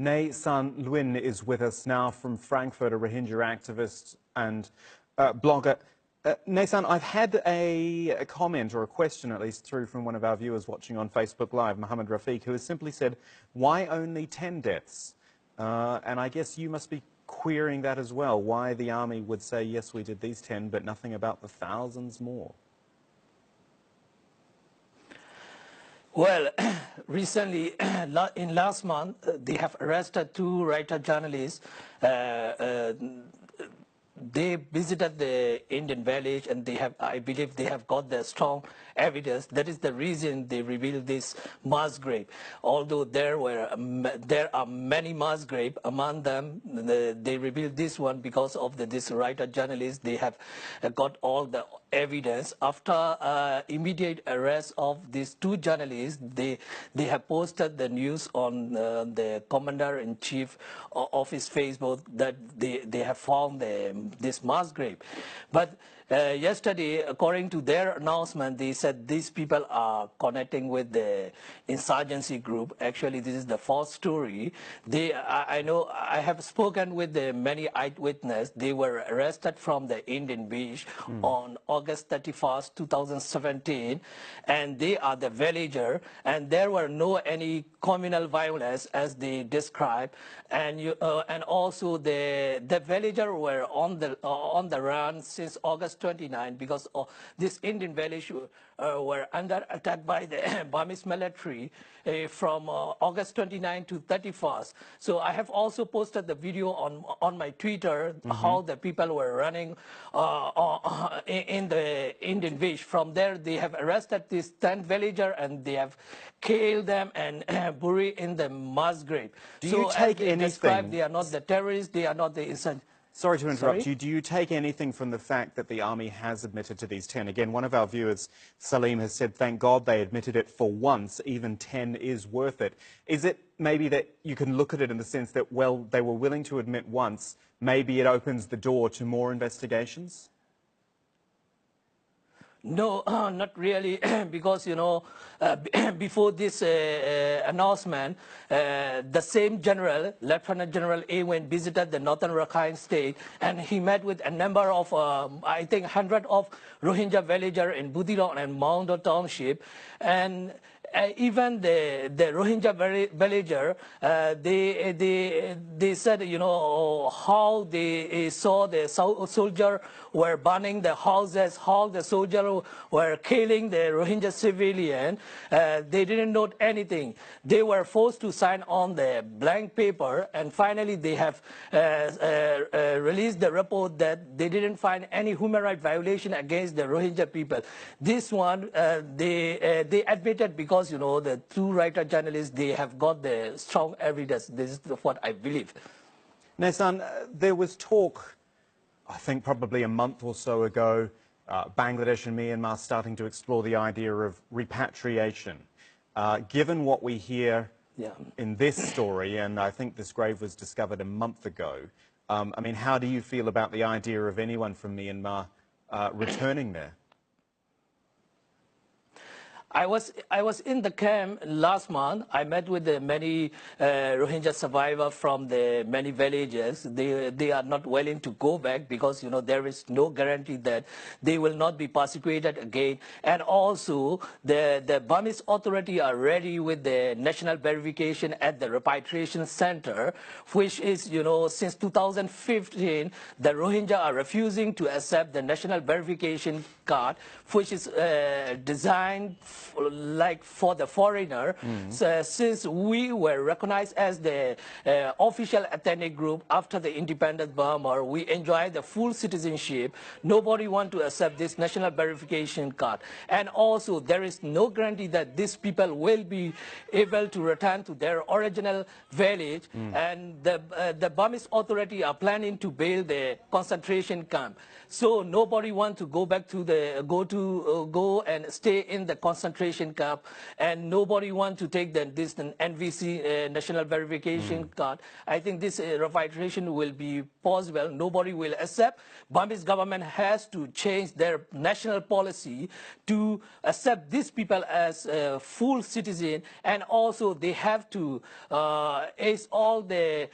Nay San Luin is with us now from Frankfurt, a Rohingya activist and blogger. Nay San, I've had a comment, or a question at least, through from one of our viewers watching on Facebook Live, Mohammed Rafiq, who has simply said, why only 10 deaths? And I guess you must be querying that as well, why the army would say, yes, we did these 10, but nothing about the thousands more. Well, recently, in last month, they have arrested two writer journalists. They visited the Indian village, and they have, I believe, they have got the strong evidence. That is the reason they revealed this mass grave. Although there are many mass graves, among them, they revealed this one because of this writer journalist. They have got all the evidence. After immediate arrest of these two journalists, they have posted the news on the commander-in-chief of his Facebook that they have found this mass grave. But yesterday, according to their announcement, they said these people are connecting with the insurgency group. Actually, this is the false story. I know, I have spoken with many eyewitnesses. They were arrested from the Indian beach on August 31st, 2017, and they are the villager, and there were no any communal violence as they described, and also the villager were on the run since August 29 because this Indian village were under attack by the Burmese military from August 29 to 31st. So I have also posted the video on my Twitter how the people were running in the Indian village. From there, they have arrested this 10 villager and they have killed them and buried in the mass grave. Do you take anything? Described, they are not the terrorists, they are not the insurgents. Sorry to interrupt you. Do you take anything from the fact that the army has admitted to these 10? Again, one of our viewers, Salim, has said, thank God they admitted it for once. Even 10 is worth it. Is it maybe that you can look at it in the sense that, well, they were willing to admit once, maybe it opens the door to more investigations? No, not really, because, you know, before this announcement, the same general, Lieutenant General Awen, visited the northern Rakhine state, and he met with a number of, I think, 100 of Rohingya villagers in Budilong and Maundo Township, and even the Rohingya villager, they said, you know, how they saw the soldier were burning the houses, how the soldier were killing the Rohingya civilian. They didn't note anything. They were forced to sign on the blank paper, and finally they have released the report that they didn't find any human rights violation against the Rohingya people. This one, they admitted because, you know, the two writer journalists, they have got the strong evidence. This is what I believe. Nesan, there was talk, I think probably a month or so ago, Bangladesh and Myanmar starting to explore the idea of repatriation. Given what we hear in this story, and I think this grave was discovered a month ago, I mean, how do you feel about the idea of anyone from Myanmar returning there? I was in the camp last month. I met with the many Rohingya survivors from the many villages. They are not willing to go back because, you know, there is no guarantee that they will not be persecuted again. And also, the Burmese authority are ready with the national verification at the repatriation center, which is, you know, since 2015, the Rohingya are refusing to accept the national verification card, which is designed like for the foreigner. So, since we were recognized as the official ethnic group after the independent Burma, we enjoy the full citizenship. Nobody want to accept this national verification card. And also, there is no guarantee that these people will be able to return to their original village. And the Burmese authority are planning to build the concentration camp. So nobody want to go back to the go and stay in the concentration concentration camp, and nobody want to take this NVC, national verification card. I think this repatriation will be possible. Nobody will accept. Burmese government has to change their national policy to accept these people as full citizen, and also they have to ace all the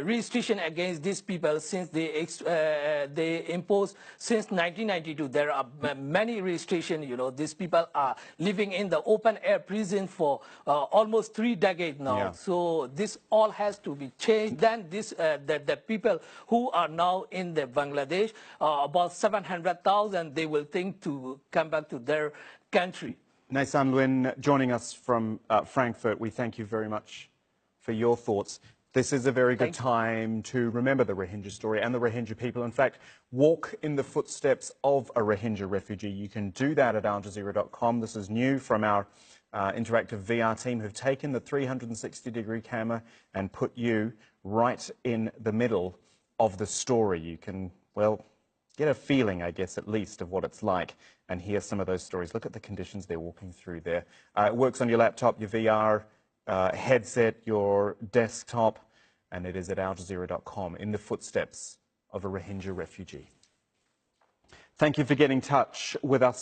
restriction against these people since they imposed since 1992. There are many restrictions. You know, these people are living in the open air prison for almost 3 decades now. Yeah. So this all has to be changed. Then the people who are now in the Bangladesh, about 700,000, they will think to come back to their country. Naisan Nguyen joining us from Frankfurt. We thank you very much for your thoughts. This is a very good time to remember the Rohingya story and the Rohingya people. In fact, walk in the footsteps of a Rohingya refugee. You can do that at aljazeera.com. This is new from our interactive VR team who've taken the 360-degree camera and put you right in the middle of the story. You can, well, get a feeling, I guess, at least, of what it's like and hear some of those stories. Look at the conditions they're walking through there. It works on your laptop, your VR headset, your desktop, and it is at aljazeera.com, in the footsteps of a Rohingya refugee. Thank you for getting in touch with us.